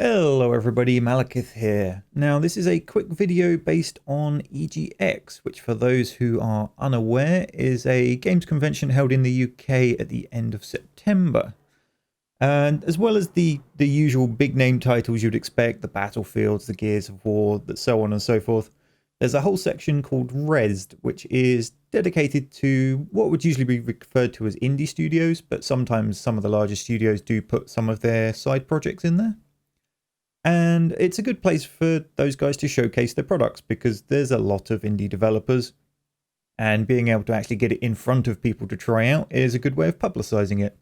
Hello everybody, Malekith here. Now this is a quick video based on EGX, which for those who are unaware is a games convention held in the UK at the end of September. And as well as the usual big name titles you'd expect, the Battlefields, the Gears of War, so on and so forth, there's a whole section called Rezzed, which is dedicated to what would usually be referred to as indie studios, but sometimes some of the larger studios do put some of their side projects in there. And it's a good place for those guys to showcase their products because there's a lot of indie developers, and being able to actually get it in front of people to try out is a good way of publicizing it.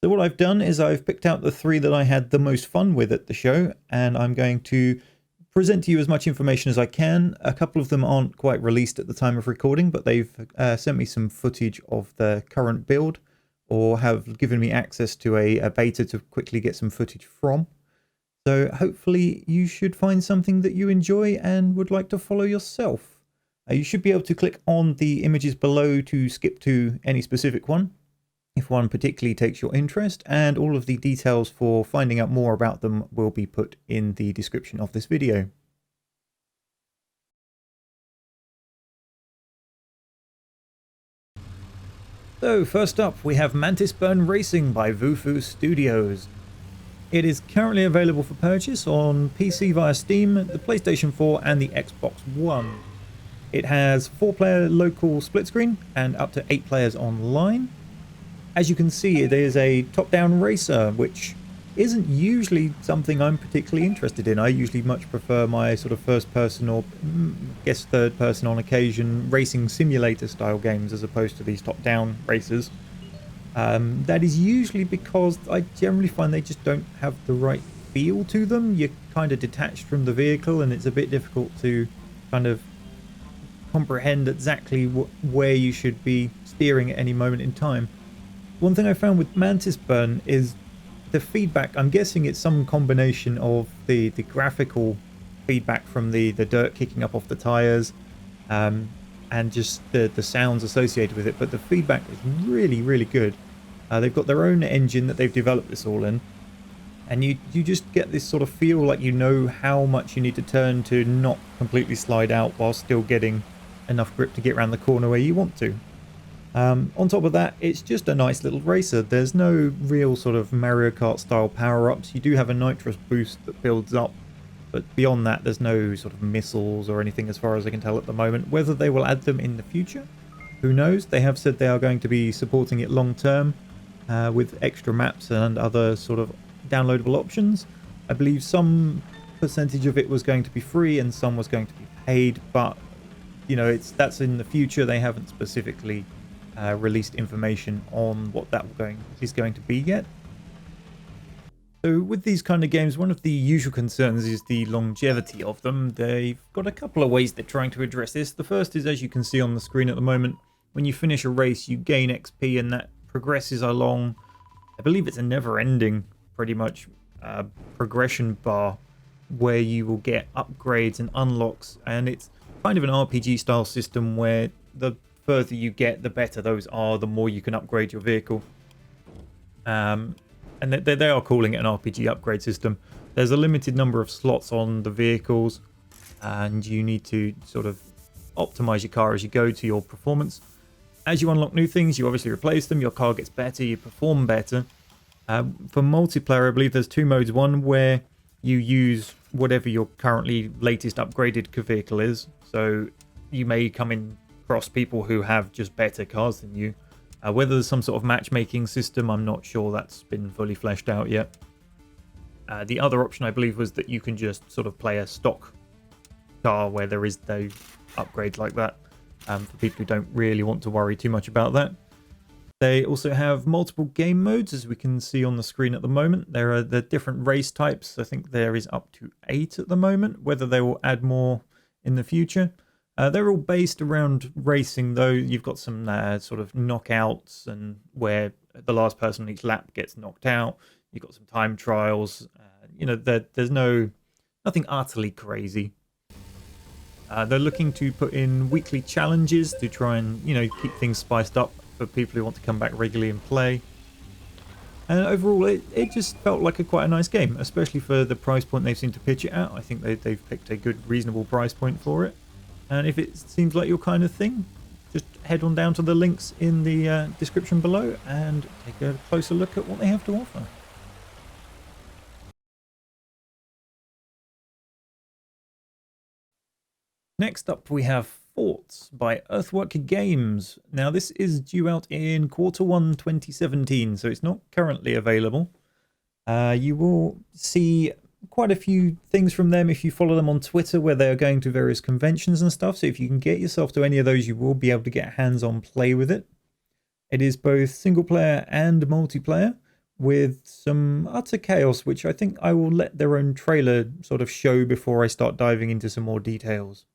So what I've done is I've picked out the three that I had the most fun with at the show, and I'm going to present to you as much information as I can. A couple of them aren't quite released at the time of recording, but they've sent me some footage of the current build, or have given me access to a beta to quickly get some footage from. So hopefully you should find something that you enjoy and would like to follow yourself. You should be able to click on the images below to skip to any specific one, if one particularly takes your interest, and all of the details for finding out more about them will be put in the description of this video. So first up we have Mantis Racing by Vufu Studios. It is currently available for purchase on PC via Steam, the PlayStation 4 and the Xbox One. It has 4-player local split screen and up to 8 players online. As you can see, it is a top-down racer, which isn't usually something I'm particularly interested in. I usually much prefer my sort of first-person or guess third-person on occasion racing simulator style games as opposed to these top-down racers. That is usually because I generally find they just don't have the right feel to them. You're kind of detached from the vehicle and it's a bit difficult to kind of comprehend exactly where you should be steering at any moment in time. One thing I found with Mantis is the feedback. I'm guessing it's some combination of the graphical feedback from the dirt kicking up off the tires, and just the sounds associated with it, but the feedback is really good. They've got their own engine that they've developed this all in, and you just get this sort of feel like you know how much you need to turn to not completely slide out while still getting enough grip to get around the corner where you want to. On top of that, it's just a nice little racer. There's no real sort of Mario Kart style power-ups. You do have a nitrous boost that builds up, but beyond that there's no sort of missiles or anything as far as I can tell at the moment. Whether they will add them in the future, who knows. They have said they are going to be supporting it long term with extra maps and other sort of downloadable options. I believe some percentage of it was going to be free and some was going to be paid, but you know, that's in the future. They haven't specifically released information on what that is going to be yet. So with these kind of games, one of the usual concerns is the longevity of them. They've got a couple of ways they're trying to address this. The first is, as you can see on the screen at the moment, when you finish a race you gain XP and that progresses along, I believe it's a never-ending pretty much progression bar where you will get upgrades and unlocks, and it's kind of an RPG style system where the further you get, the better those are, the more you can upgrade your vehicle. And they are calling it an RPG upgrade system. There's a limited number of slots on the vehicles, and you need to sort of optimize your car as you go to your performance. As you unlock new things, you obviously replace them, your car gets better, you perform better. For multiplayer, I believe there's 2 modes. One where you use whatever your currently latest upgraded vehicle is. So you may come in across people who have just better cars than you. Whether there's some sort of matchmaking system, I'm not sure. That's been fully fleshed out yet. The other option, I believe, was that you can just sort of play a stock car where there is no upgrades like that, for people who don't really want to worry too much about that. They also have multiple game modes, as we can see on the screen at the moment. There are the different race types. I think there is up to 8 at the moment. Whether they will add more in the future. They're all based around racing, though. You've got some sort of knockouts, and where the last person on each lap gets knocked out. You've got some time trials. You know, there's nothing utterly crazy. They're looking to put in weekly challenges to try and, you know, keep things spiced up for people who want to come back regularly and play. And overall, it just felt like quite a nice game, especially for the price point they seem to pitch it at. I think they've picked a good, reasonable price point for it. And if it seems like your kind of thing, just head on down to the links in the description below and take a closer look at what they have to offer. Next up, we have Forts by Earthwork Games. Now, this is due out in Q1 2017, so it's not currently available. You will see quite a few things from them if you follow them on Twitter, where they are going to various conventions and stuff. So if you can get yourself to any of those, you will be able to get hands-on play with it. It is both single player and multiplayer, with some utter chaos, which I think I will let their own trailer sort of show before I start diving into some more details.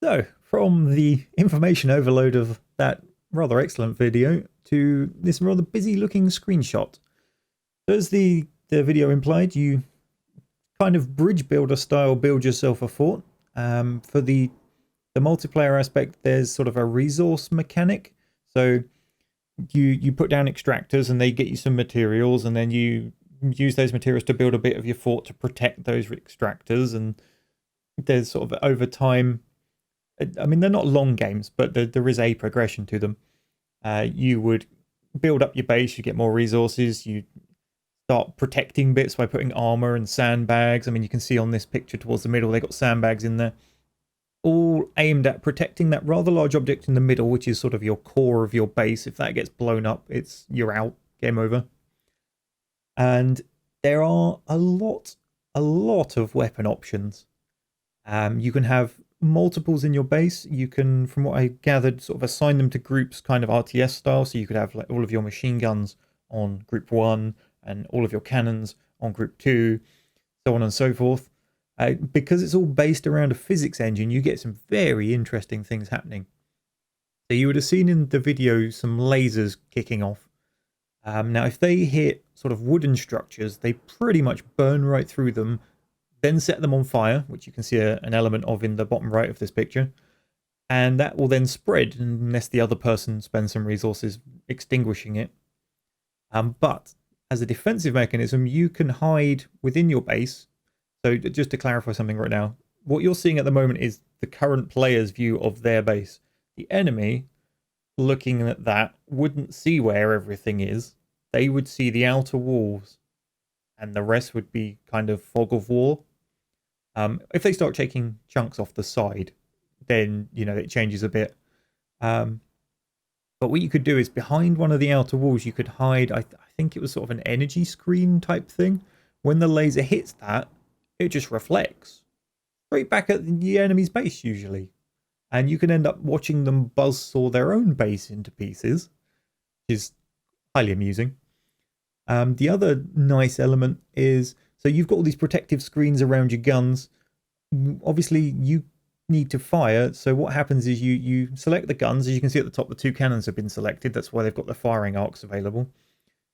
So, from the information overload of that rather excellent video to this rather busy looking screenshot. As the video implied, you kind of bridge builder style build yourself a fort. For the multiplayer aspect, there's sort of a resource mechanic. So you put down extractors and they get you some materials, and then you use those materials to build a bit of your fort to protect those extractors. And there's sort of over time, I mean, they're not long games, but there is a progression to them. You would build up your base, you get more resources, you start protecting bits by putting armor and sandbags. I mean, you can see on this picture towards the middle, they got sandbags in there, all aimed at protecting that rather large object in the middle, which is sort of your core of your base. If that gets blown up, you're out, game over. And there are a lot of weapon options. You can have multiples in your base. You can, from what I gathered, sort of assign them to groups, kind of RTS style. So you could have like all of your machine guns on group 1 and all of your cannons on group 2, so on and so forth. Because it's all based around a physics engine, you get some very interesting things happening. So you would have seen in the video some lasers kicking off. Now, if they hit sort of wooden structures, they pretty much burn right through them, then set them on fire, which you can see an element of in the bottom right of this picture. And that will then spread unless the other person spends some resources extinguishing it. But as a defensive mechanism, you can hide within your base. So just to clarify something right now, what you're seeing at the moment is the current player's view of their base. The enemy, looking at that, wouldn't see where everything is. They would see the outer walls, and the rest would be kind of fog of war. If they start taking chunks off the side, then, you know, it changes a bit. But what you could do is behind one of the outer walls, you could hide, I think it was sort of an energy screen type thing. When the laser hits that, it just reflects straight back at the enemy's base usually. And you can end up watching them buzzsaw their own base into pieces, which is highly amusing. The other nice element is, so you've got all these protective screens around your guns. Obviously, you need to fire. So what happens is you select the guns. As you can see at the top, the 2 cannons have been selected. That's why they've got the firing arcs available.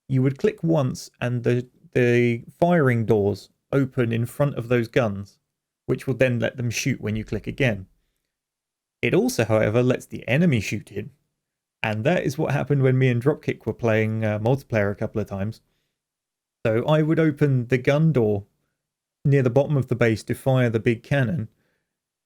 You would click once and the firing doors open in front of those guns, which will then let them shoot when you click again. It also, however, lets the enemy shoot in. And that is what happened when me and Dropkick were playing multiplayer a couple of times. So I would open the gun door near the bottom of the base to fire the big cannon.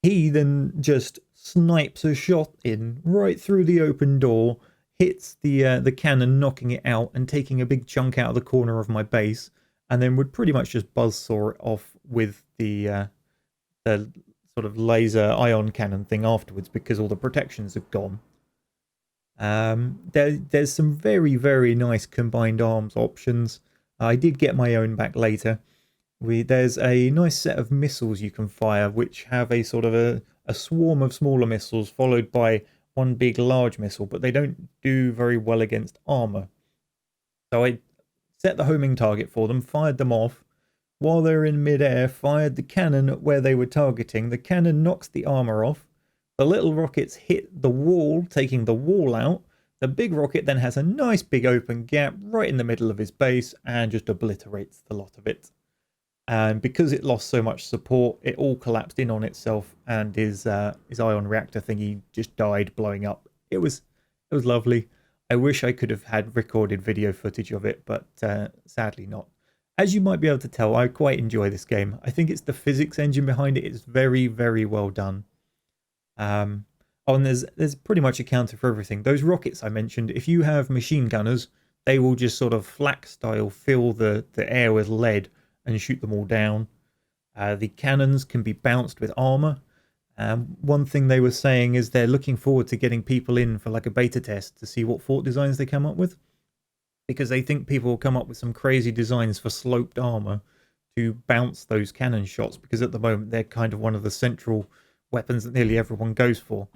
He then just snipes a shot in right through the open door, hits the cannon, knocking it out and taking a big chunk out of the corner of my base, and then would pretty much just buzzsaw it off with the sort of laser ion cannon thing afterwards because all the protections have gone. There's some very, very nice combined arms options. I did get my own back later. There's a nice set of missiles you can fire, which have a sort of a swarm of smaller missiles followed by one big large missile, but they don't do very well against armor. So I set the homing target for them, fired them off. While they're in midair, fired the cannon at where they were targeting. The cannon knocks the armor off. The little rockets hit the wall, taking the wall out. The big rocket then has a nice big open gap right in the middle of his base and just obliterates the lot of it. And because it lost so much support, it all collapsed in on itself, and his ion reactor thingy just died, blowing up. It was lovely. I wish I could have had recorded video footage of it, but sadly not. As you might be able to tell, I quite enjoy this game. I think it's the physics engine behind it. It's very, very well done. And there's pretty much a counter for everything. Those rockets I mentioned, if you have machine gunners, they will just sort of flak style fill the air with lead and shoot them all down. The cannons can be bounced with armor. One thing they were saying is they're looking forward to getting people in for like a beta test to see what fort designs they come up with, because they think people will come up with some crazy designs for sloped armor to bounce those cannon shots, because at the moment they're kind of one of the central weapons that nearly everyone goes for,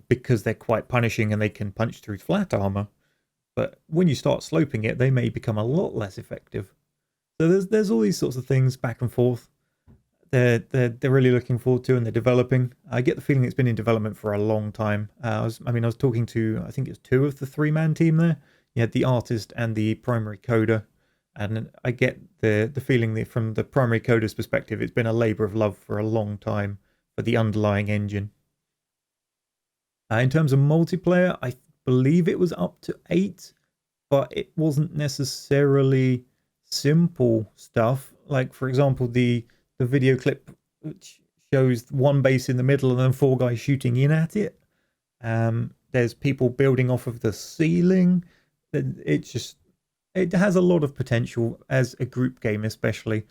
because they're quite punishing and they can punch through flat armor. But when you start sloping it, they may become a lot less effective. So there's all these sorts of things back and forth. They're really looking forward to, and they're developing. I get the feeling it's been in development for a long time. I was talking to, I think it's 2 of the 3-man team there. You had the artist and the primary coder, and I get the feeling that from the primary coder's perspective, it's been a labor of love for a long time for the underlying engine. In terms of multiplayer, I believe it was up to 8, but it wasn't necessarily simple stuff. Like, for example, the video clip which shows one base in the middle and then 4 guys shooting in at it. There's people building off of the ceiling. It has a lot of potential as a group game, especially.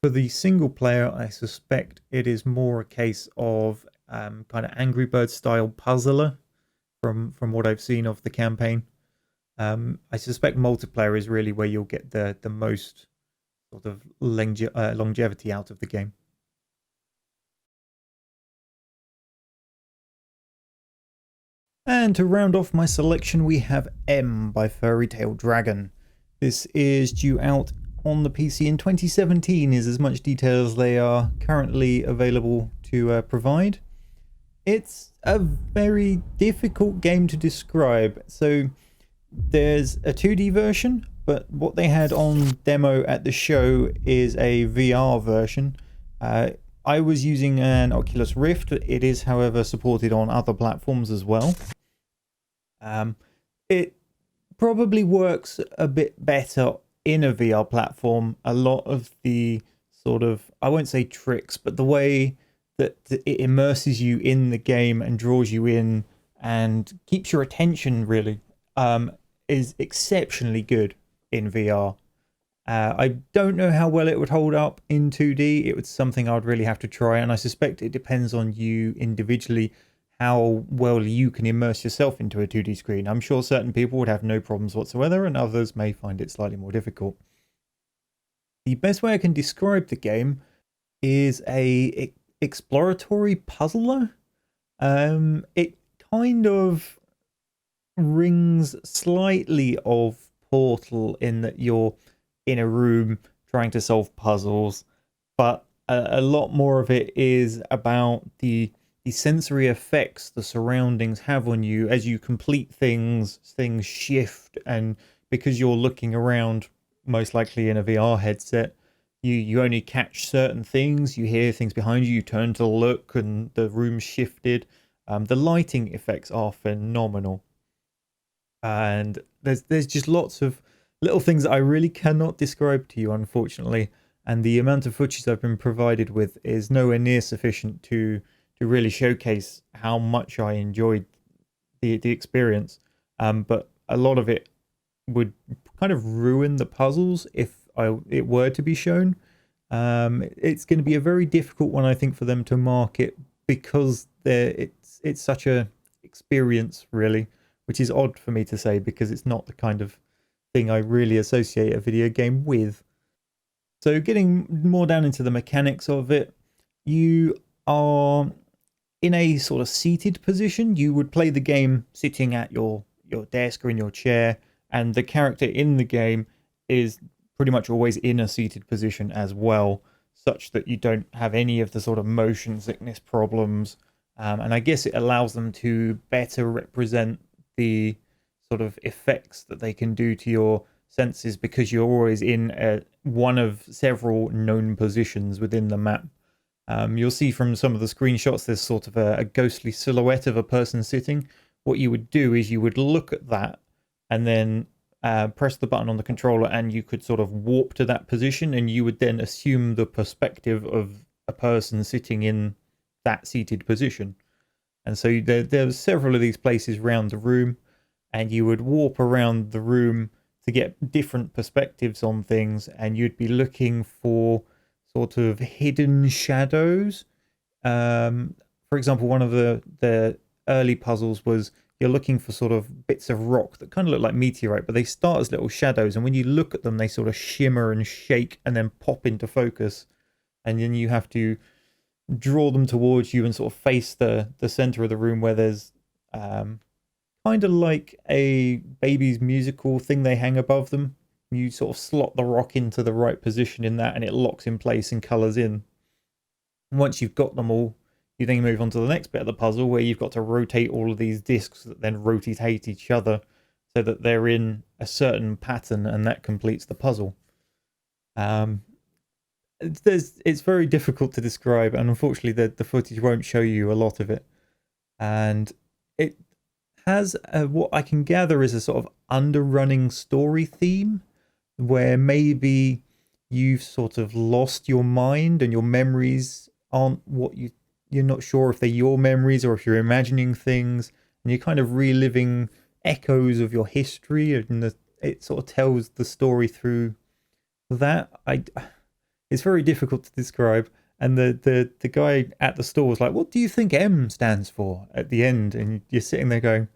For the single player, I suspect it is more a case of kind of Angry Birds style puzzler from what I've seen of the campaign. I suspect multiplayer is really where you'll get the most sort of longevity out of the game. And to round off my selection, we have M by Fairy Tail Dragon. This is due out on the PC in 2017, is as much detail as they are currently available to provide. It's a very difficult game to describe. So there's a 2D version, but what they had on demo at the show is a VR version. I was using an Oculus Rift. It is, however, supported on other platforms as well. It probably works a bit better in a VR platform. A lot of the sort of, I won't say tricks, but the way that it immerses you in the game and draws you in and keeps your attention really is exceptionally good in VR. I don't know how well it would hold up in 2D. It was something I'd really have to try, and I suspect it depends on you individually how well you can immerse yourself into a 2D screen. I'm sure certain people would have no problems whatsoever, and others may find it slightly more difficult. The best way I can describe the game is a exploratory puzzler. It kind of rings slightly of Portal in that you're in a room trying to solve puzzles, but a lot more of it is about the sensory effects the surroundings have on you as you complete things. Things shift, and because you're looking around, most likely in a VR headset, you only catch certain things. You hear things behind you. You turn to look, and the room's shifted. The lighting effects are phenomenal, and there's just lots of little things that I really cannot describe to you, unfortunately. And the amount of footage I've been provided with is nowhere near sufficient to really showcase how much I enjoyed the experience. But a lot of it would kind of ruin the puzzles if it were to be shown. It's going to be a very difficult one, I think, for them to market because it's such a experience, really, which is odd for me to say because it's not the kind of thing I really associate a video game with. So getting more down into the mechanics of it, you are in a sort of seated position. You would play the game sitting at your desk or in your chair, and the character in the game is pretty much always in a seated position as well, such that you don't have any of the sort of motion sickness problems. And I guess it allows them to better represent the sort of effects that they can do to your senses because you're always in one of several known positions within the map. You'll see from some of the screenshots there's sort of a ghostly silhouette of a person sitting. What you would do is you would look at that and then press the button on the controller, and you could sort of warp to that position, and you would then assume the perspective of a person sitting in that seated position. And so there's several of these places around the room, and you would warp around the room to get different perspectives on things, and you'd be looking for sort of hidden shadows. For example, one of the early puzzles was you're looking for sort of bits of rock that kind of look like meteorite, but they start as little shadows, and when you look at them, they sort of shimmer and shake and then pop into focus, and then you have to draw them towards you and sort of face the center of the room where there's kind of like a baby's musical thing they hang above them. You sort of slot the rock into the right position in that, and it locks in place and colors in. And once you've got them all, you then move on to the next bit of the puzzle where you've got to rotate all of these discs that then rotate each other so that they're in a certain pattern, and that completes the puzzle. It's very difficult to describe, and unfortunately the footage won't show you a lot of it. And it has what I can gather is a sort of underrunning story theme where maybe you've sort of lost your mind and your memories aren't what you're not sure if they're your memories or if you're imagining things, and you're kind of reliving echoes of your history, and it sort of tells the story through that. It's very difficult to describe. And the guy at the store was like, "What do you think M stands for?" at the end, and you're sitting there going,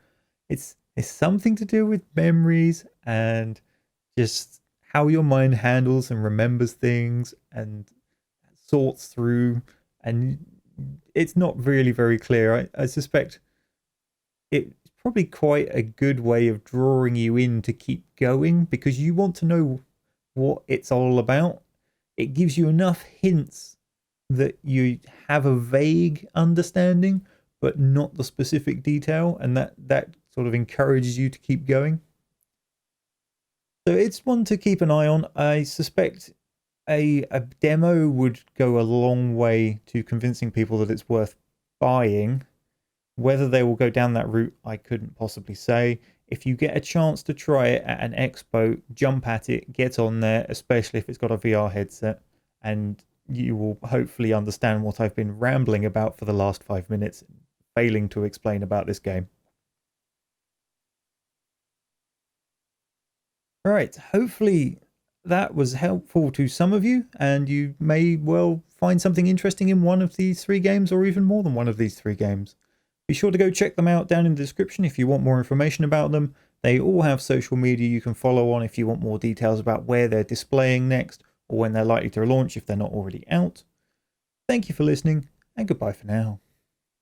it's something to do with memories and just how your mind handles and remembers things and sorts through, and it's not really very clear. I suspect it's probably quite a good way of drawing you in to keep going because you want to know what it's all about. It gives you enough hints that you have a vague understanding, but not the specific detail, and that sort of encourages you to keep going. So it's one to keep an eye on. I suspect a demo would go a long way to convincing people that it's worth buying. Whether they will go down that route, I couldn't possibly say. If you get a chance to try it at an expo, jump at it, get on there, especially if it's got a VR headset, and you will hopefully understand what I've been rambling about for the last 5 minutes, failing to explain about this game. All right, hopefully that was helpful to some of you, and you may well find something interesting in one of these 3 games, or even more than one of these 3 games. Be sure to go check them out down in the description if you want more information about them. They all have social media you can follow on if you want more details about where they're displaying next, or when they're likely to launch if they're not already out. Thank you for listening, and goodbye for now.